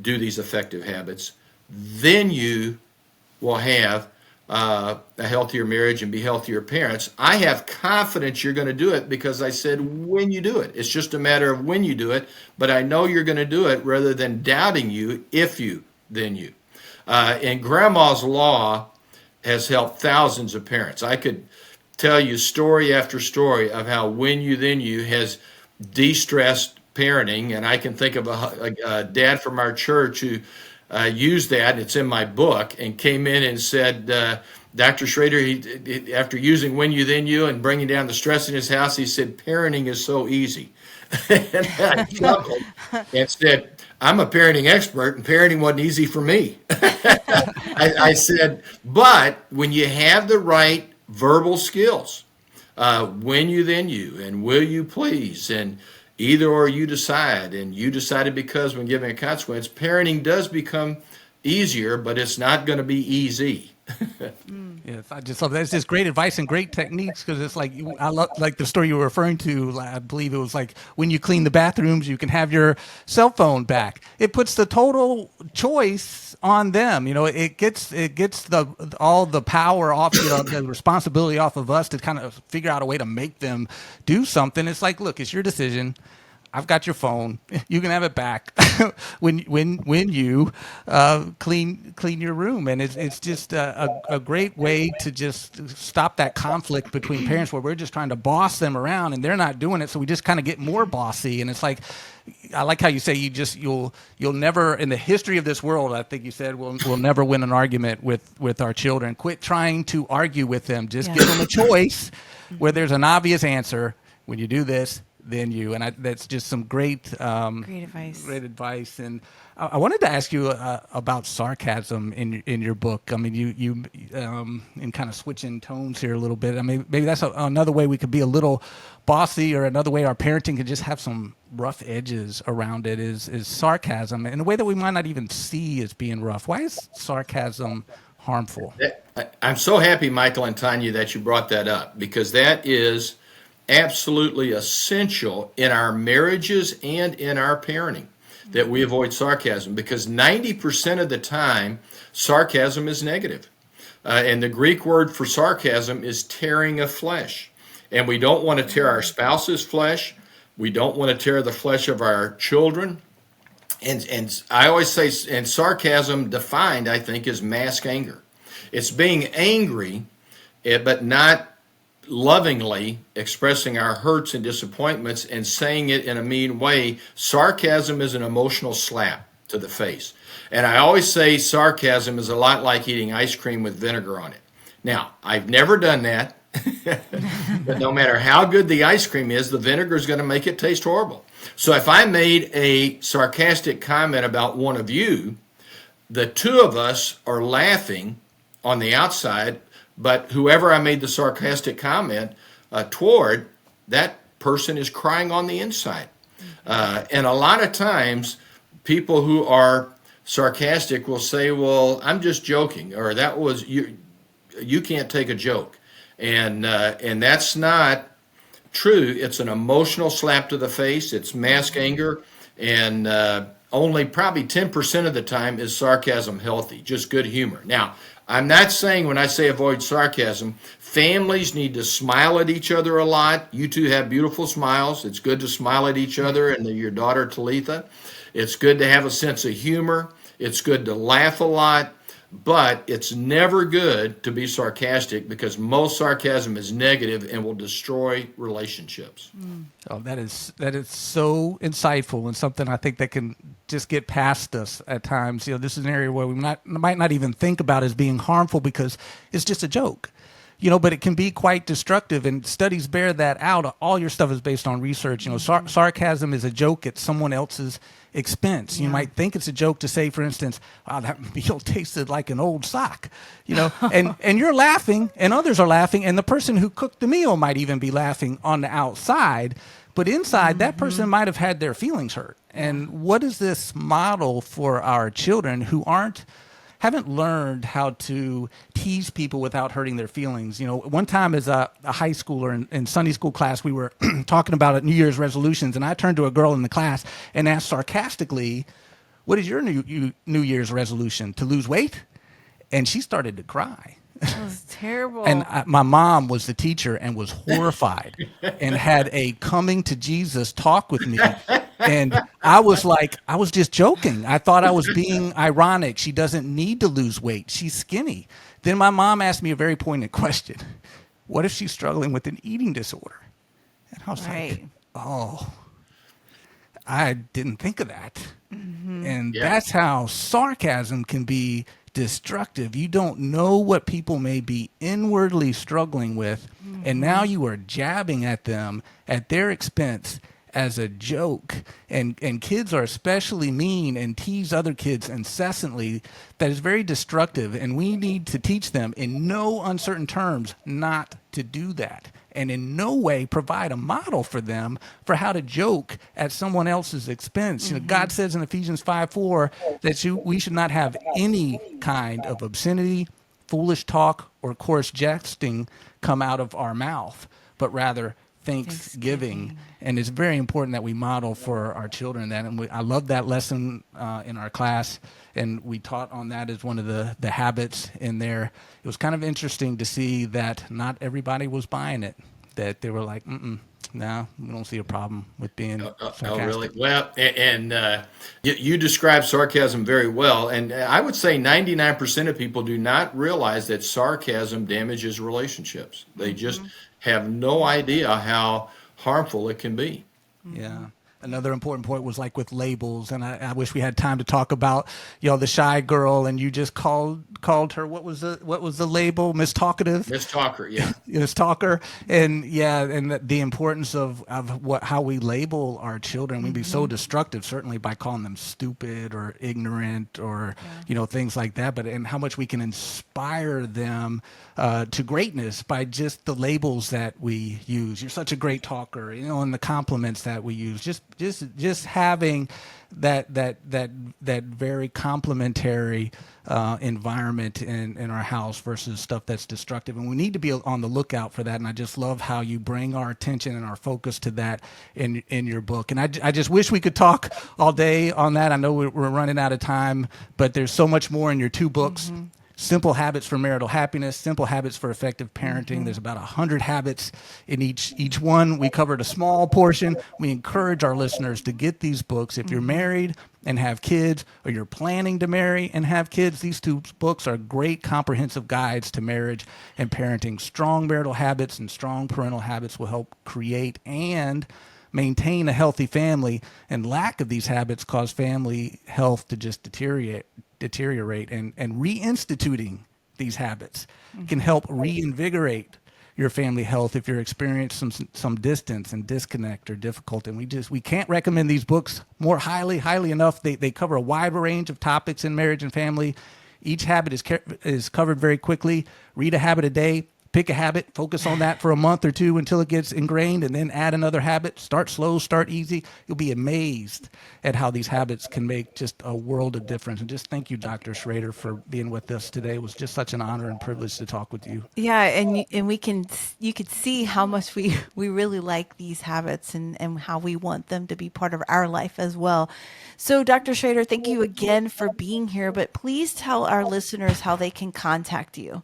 do these effective habits, then you will have a healthier marriage and be healthier parents. I have confidence you're going to do it because I said when you do it. It's just a matter of when you do it, but I know you're going to do it rather than doubting you if you, then you. And Grandma's Law has helped thousands of parents. I could tell you story after story of how when you, then you has de-stressed parenting. And I can think of a dad from our church who used that, it's in my book, and came in and said, Dr. Schroeder, he, after using when you, then you and bringing down the stress in his house, he said, parenting is so easy. And I chuckled and said, I'm a parenting expert, and parenting wasn't easy for me. I said, but when you have the right verbal skills, when you, then you, and will you please, and either or you decide, and you decided because when giving a consequence, parenting does become easier, but it's not going to be easy. Yes, I just love that. It's just great advice and great techniques because it's like I love like the story you were referring to. I believe it was like when you clean the bathrooms, you can have your cell phone back. It puts the total choice on them. You know, it gets all the power off, you know, the responsibility off of us to kind of figure out a way to make them do something. It's like, look, it's your decision. I've got your phone. You can have it back when you clean your room, and it's just a great way to just stop that conflict between parents where we're just trying to boss them around and they're not doing it, so we just kind of get more bossy. And it's like, I like how you say you'll never in the history of this world, I think you said we'll never win an argument with our children. Quit trying to argue with them. Just give them a choice where there's an obvious answer. When you do this, then you, and that's just some great advice. Great advice. And I wanted to ask you about sarcasm in your book. I mean, you in kind of switching tones here a little bit. I mean, maybe that's another way we could be a little bossy, or another way our parenting could just have some rough edges around it is sarcasm in a way that we might not even see as being rough. Why is sarcasm harmful? I'm so happy, Michael and Tanya, that you brought that up, because that is absolutely essential in our marriages and in our parenting, that we avoid sarcasm, because 90% of the time sarcasm is negative. And the Greek word for sarcasm is tearing of flesh. And we don't want to tear our spouse's flesh. We don't want to tear the flesh of our children. And I always say, and sarcasm defined, I think, is mask anger. It's being angry, but not lovingly expressing our hurts and disappointments and saying it in a mean way. Sarcasm is an emotional slap to the face. And I always say sarcasm is a lot like eating ice cream with vinegar on it. Now, I've never done that, but no matter how good the ice cream is, the vinegar is going to make it taste horrible. So if I made a sarcastic comment about one of you, the two of us are laughing on the outside, but whoever I made the sarcastic comment toward, that person is crying on the inside. And a lot of times, people who are sarcastic will say, well, I'm just joking, or that was, you can't take a joke. And that's not true. It's an emotional slap to the face. It's mask anger. And only probably 10% of the time is sarcasm healthy, just good humor. Now, I'm not saying when I say avoid sarcasm, families need to smile at each other a lot. You two have beautiful smiles. It's good to smile at each other and your daughter Talitha. It's good to have a sense of humor. It's good to laugh a lot. But it's never good to be sarcastic, because most sarcasm is negative and will destroy relationships. Oh, that is so insightful, and something I think that can just get past us at times. You know, this is an area where we might not even think about as being harmful because it's just a joke. You know, but it can be quite destructive, and studies bear that out. All your stuff is based on research. You know, sarcasm is a joke at someone else's expense. You might think it's a joke to say, for instance, wow, that meal tasted like an old sock, you know, and you're laughing and others are laughing, and the person who cooked the meal might even be laughing on the outside, but inside that person might have had their feelings hurt. And what is this model for our children who aren't haven't learned how to tease people without hurting their feelings. One time as a high schooler in Sunday school class, we were talking about New Year's resolutions, and I turned to a girl in the class and asked sarcastically, "What is your New Year's resolution? To lose weight?" And she started to cry. That was terrible. And my mom was the teacher and was horrified and had a coming to Jesus talk with me. And I was like, I was just joking. I thought I was being ironic. She doesn't need to lose weight. She's skinny. Then my mom asked me a very poignant question. What if she's struggling with an eating disorder? And I was like, oh, I didn't think of that. And that's how sarcasm can be destructive. You don't know what people may be inwardly struggling with, and now you are jabbing at them at their expense as a joke. And kids are especially mean and tease other kids incessantly. That is very destructive, and we need to teach them in no uncertain terms not to do that, and in no way provide a model for them for how to joke at someone else's expense. God says in Ephesians 5:4 that we should not have any kind of obscenity, foolish talk, or coarse jesting come out of our mouth, but rather thanksgiving. And it's very important that we model for our children that. And I love that lesson in our class, and we taught on that as one of the habits in there. It was kind of interesting to see that not everybody was buying it, that they were like, no, we don't see a problem with being sarcastic. Oh, really? Well, and you describe sarcasm very well. And I would say 99% of people do not realize that sarcasm damages relationships. They just have no idea how harmful it can be. Yeah. Another important point was like with labels, and I wish we had time to talk about, the shy girl, and you just called her, what was the label? Miss Talkative? Miss Talker, yeah. Miss Talker. And the importance of how we label our children. We can be so destructive, certainly by calling them stupid or ignorant or, things like that, and how much we can inspire them to greatness by just the labels that we use. You're such a great talker, and the compliments that we use. Just having that very complimentary environment in our house versus stuff that's destructive, and we need to be on the lookout for that. And I just love how you bring our attention and our focus to that in your book. And I just wish we could talk all day on that. I know we're running out of time, but there's so much more in your two books. Simple Habits for Marital Happiness, Simple Habits for Effective Parenting. There's about 100 habits in each one. We covered a small portion. We encourage our listeners to get these books. If you're married and have kids, or you're planning to marry and have kids, these two books are great comprehensive guides to marriage and parenting. Strong marital habits and strong parental habits will help create and maintain a healthy family, and lack of these habits cause family health to just deteriorate, and reinstituting these habits can help reinvigorate your family health if you're experiencing some distance and disconnect or difficulty. And we can't recommend these books more highly enough. They cover a wide range of topics in marriage and family. Each habit is covered very quickly. Read a habit a day. Pick a habit, focus on that for a month or two until it gets ingrained, and then add another habit. Start slow, start easy. You'll be amazed at how these habits can make just a world of difference. And just thank you, Dr. Schroeder, for being with us today. It was just such an honor and privilege to talk with you. Yeah, and you could see how much we really like these habits and how we want them to be part of our life as well. So, Dr. Schroeder, thank you again for being here, but please tell our listeners how they can contact you.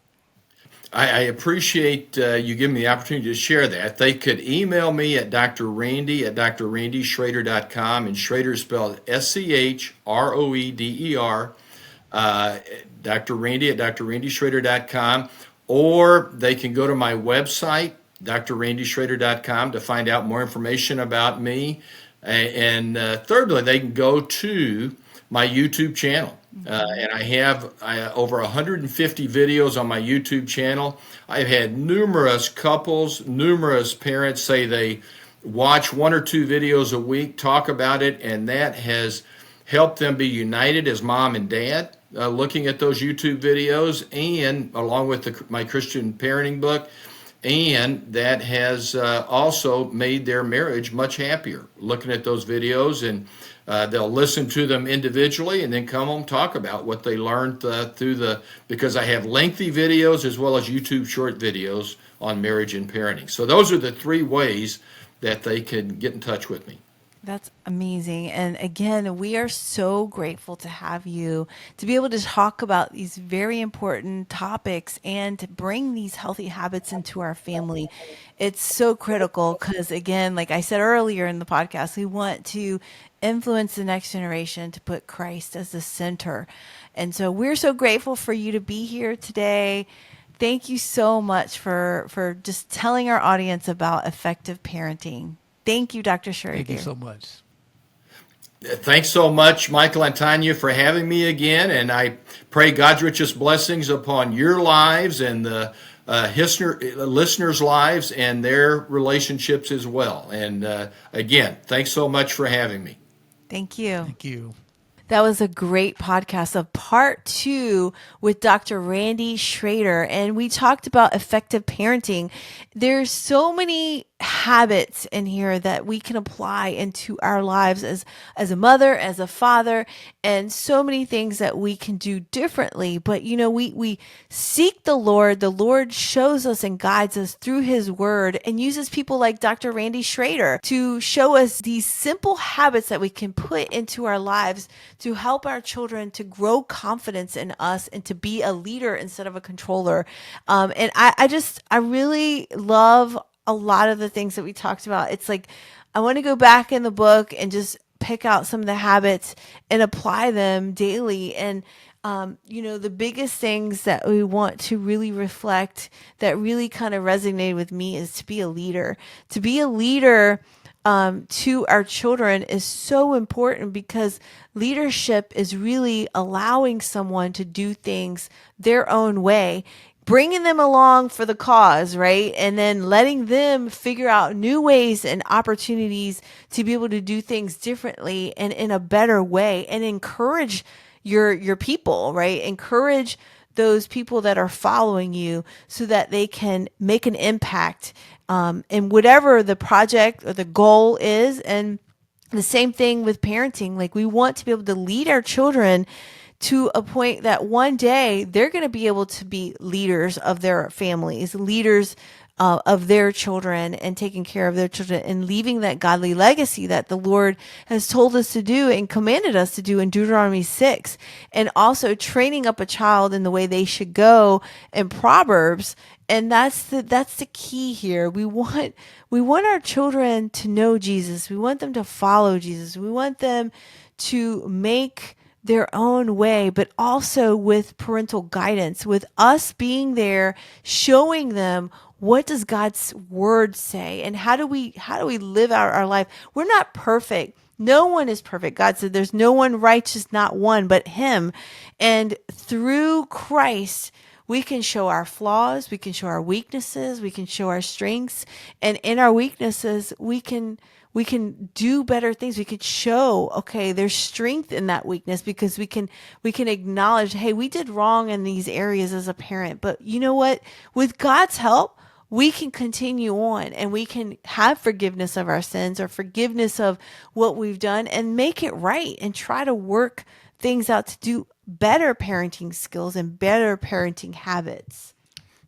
I appreciate you giving me the opportunity to share that. They could email me at Dr. Randy at drrandyschroeder.com, and Schroeder is spelled Schroeder, Dr. Randy at drrandyschroeder.com, or they can go to my website, drrandyschroeder.com, to find out more information about me. And thirdly, they can go to my YouTube channel. And I have over 150 videos on my YouTube channel. I've had numerous couples, numerous parents say they watch one or two videos a week, talk about it, and that has helped them be united as mom and dad, looking at those YouTube videos, and along with my Christian parenting book, and that has also made their marriage much happier. Looking at those videos, and they'll listen to them individually and then come home talk about what they learned because I have lengthy videos as well as YouTube short videos on marriage and parenting. So those are the three ways that they can get in touch with me. That's amazing. And again, we are so grateful to have you to be able to talk about these very important topics and to bring these healthy habits into our family. It's so critical because, again, like I said earlier in the podcast, we want to influence the next generation to put Christ as the center. And so we're so grateful for you to be here today. Thank you so much for just telling our audience about effective parenting. Thank you, Dr. Schroeder. Thank you so much. Thanks so much, Michael and Tanya, for having me again. And I pray God's richest blessings upon your lives and the listeners' lives and their relationships as well. And again, thanks so much for having me. Thank you. Thank you. That was a great podcast of part 2 with Dr. Randy Schroeder. And we talked about effective parenting. There's so many habits in here that we can apply into our lives as a mother, as a father, and so many things that we can do differently. But, you know, we seek the Lord. The Lord shows us and guides us through his word and uses people like Dr. Randy Schroeder to show us these simple habits that we can put into our lives to help our children to grow confidence in us and to be a leader instead of a controller. And I really love a lot of the things that we talked about. It's like, I want to go back in the book and just pick out some of the habits and apply them daily. And, you know, the biggest things that we want to really reflect that really kind of resonated with me is to be a leader. To be a leader to our children is so important because leadership is really allowing someone to do things their own way, bringing them along for the cause, right? And then letting them figure out new ways and opportunities to be able to do things differently and in a better way, and encourage your people, right? Encourage those people that are following you so that they can make an impact in whatever the project or the goal is. And the same thing with parenting. Like, we want to be able to lead our children to a point that one day they're going to be able to be leaders of their families, leaders of their children, and taking care of their children and leaving that godly legacy that the Lord has told us to do and commanded us to do in Deuteronomy 6. And also training up a child in the way they should go in Proverbs. And that's the key here. We want our children to know Jesus. We want them to follow Jesus. We want them to make their own way, but also with parental guidance, with us being there, showing them what does God's word say and how do we live out our life. We're not perfect. No one is perfect. God said there's no one righteous, not one, but him. And through Christ, we can show our flaws, we can show our weaknesses, we can show our strengths, and in our weaknesses, we can do better things. We could show, okay, there's strength in that weakness because we can acknowledge, hey, we did wrong in these areas as a parent, but you know what? With God's help, we can continue on and we can have forgiveness of our sins or forgiveness of what we've done and make it right and try to work things out to do better parenting skills and better parenting habits.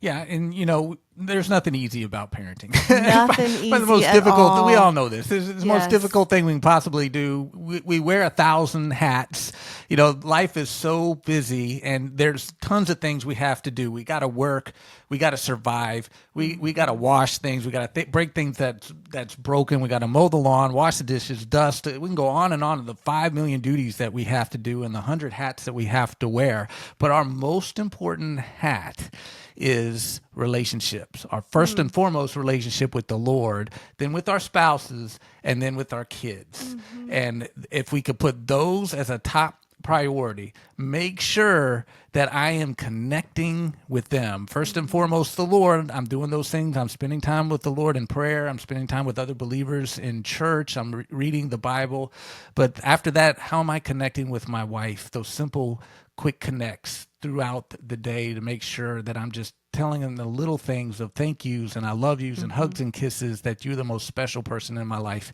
Yeah, and you know, there's nothing easy about parenting. Nothing easy the most at difficult. all. We all know this. This is the most Yes. difficult thing we can possibly do. We wear 1,000 hats. You know, life is so busy, and there's tons of things we have to do. We got to work. We got to survive. We got to wash things. We got to break things that's broken. We got to mow the lawn, wash the dishes, dust. We can go on and on to the 5 million duties that we have to do and the 100 hats that we have to wear. But our most important hat is relationships. Our first and foremost relationship with the Lord, then with our spouses, and then with our kids. And if we could put those as a top priority, make sure that I am connecting with them. First and foremost, the Lord. I'm doing those things. I'm spending time with the Lord in prayer. I'm spending time with other believers in church. I'm reading the Bible. But after that, how am I connecting with my wife? Those simple, quick connects throughout the day to make sure that I'm just telling them the little things of thank yous and I love yous and hugs and kisses, that you're the most special person in my life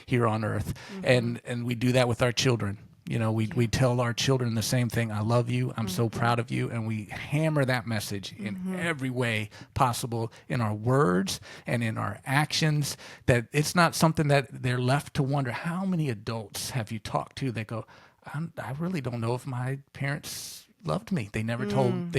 here on earth. And we do that with our children. You know, we tell our children the same thing. I love you. I'm so proud of you. And we hammer that message in every way possible in our words and in our actions, that it's not something that they're left to wonder. How many adults have you talked to that go, I really don't know if my parents loved me. They never told me.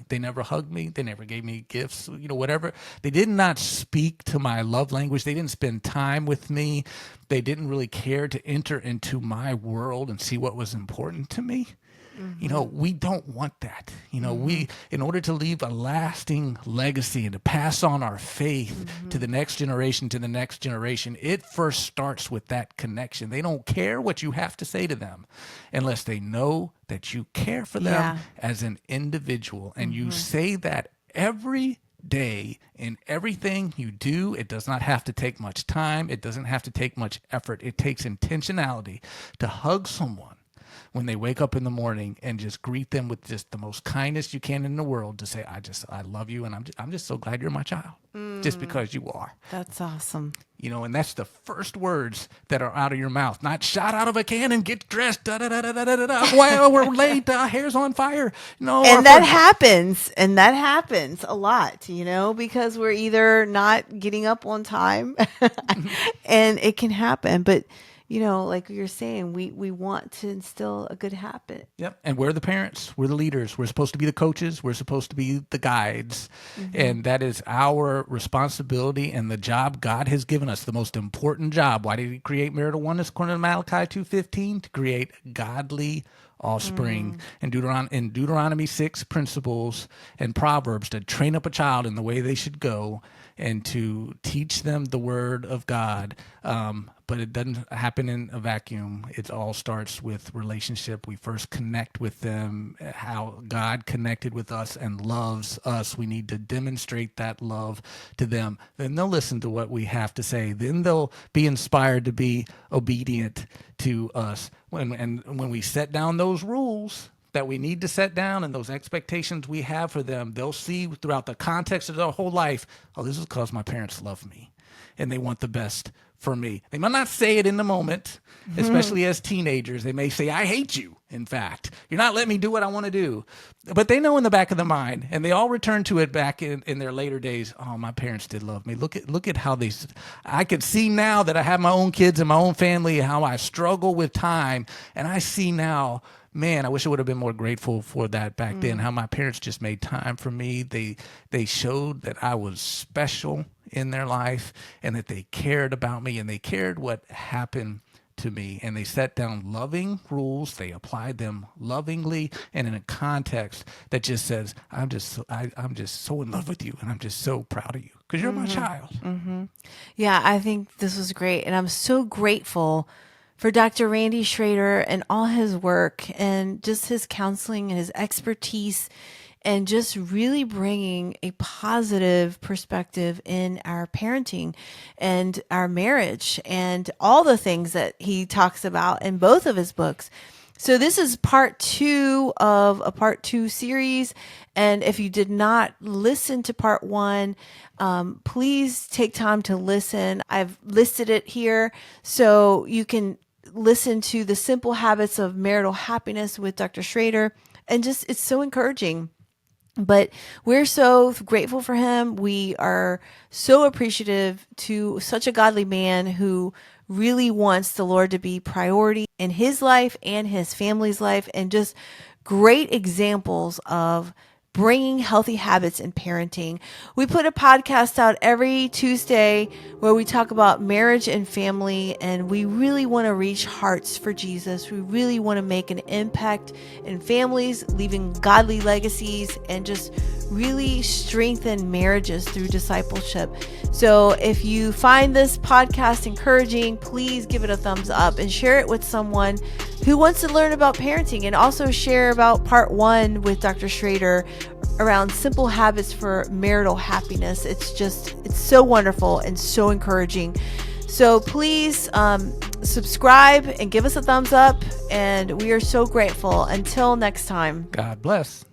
They never hugged me. They never gave me gifts, you know, whatever. They did not speak to my love language. They didn't spend time with me. They didn't really care to enter into my world and see what was important to me. You know, we don't want that. You know, we, in order to leave a lasting legacy and to pass on our faith to the next generation, it first starts with that connection. They don't care what you have to say to them unless they know that you care for them as an individual. And you say that every day in everything you do. It does not have to take much time. It doesn't have to take much effort. It takes intentionality to hug someone when they wake up in the morning and just greet them with just the most kindness you can in the world, to say, I love you, and I'm just so glad you're my child, just because you are. That's awesome. You know, and that's the first words that are out of your mouth, not shot out of a cannon, get dressed, well, we're late, hair's on fire. No, and that happens a lot, you know, because we're either not getting up on time and it can happen, but you know, like you're saying, we want to instill a good habit. Yep. And we're the parents. We're the leaders. We're supposed to be the coaches. We're supposed to be the guides. And that is our responsibility and the job God has given us, the most important job. Why did he create marital oneness according to Malachi 2:15? To create godly offspring. In Deuteronomy 6 principles and Proverbs, to train up a child in the way they should go and to teach them the word of God. But it doesn't happen in a vacuum. It all starts with relationship. We first connect with them, how God connected with us and loves us. We need to demonstrate that love to them. Then they'll listen to what we have to say. Then they'll be inspired to be obedient to us. When we set down those rules that we need to set down and those expectations we have for them, they'll see throughout the context of their whole life, oh, this is because my parents love me and they want the best for me. They might not say it in the moment, especially as teenagers. They may say, I hate you. In fact, you're not letting me do what I want to do. But they know in the back of their mind, and they all return to it back in their later days. Oh, my parents did love me. Look at how I could see now that I have my own kids and my own family, how I struggle with time. And I see now, man, I wish I would have been more grateful for that back then, how my parents just made time for me. They showed that I was special in their life and that they cared about me and they cared what happened to me, and they set down loving rules. They applied them lovingly and in a context that just says, I'm just so in love with you, and I'm just so proud of you because you're my child. Yeah, I think this was great, and I'm so grateful for Dr. Randy Schroeder and all his work and just his counseling and his expertise, and just really bringing a positive perspective in our parenting and our marriage and all the things that he talks about in both of his books. So this is part 2 of a part 2 series. And if you did not listen to part 1, please take time to listen. I've listed it here so you can listen to the Simple Habits of Marital Happiness with Dr. Schroeder. And just, it's so encouraging. But we're so grateful for him. We are so appreciative to such a godly man who really wants the Lord to be priority in his life and his family's life, and just great examples of bringing healthy habits in parenting. We put a podcast out every Tuesday where we talk about marriage and family, and we really want to reach hearts for Jesus. We really want to make an impact in families, leaving godly legacies, and just really strengthen marriages through discipleship. So if you find this podcast encouraging, please give it a thumbs up and share it with someone who wants to learn about parenting, and also share about part 1 with Dr. Schroeder around simple habits for marital happiness. It's so wonderful and so encouraging. So please subscribe and give us a thumbs up, and we are so grateful. Until next time. God bless.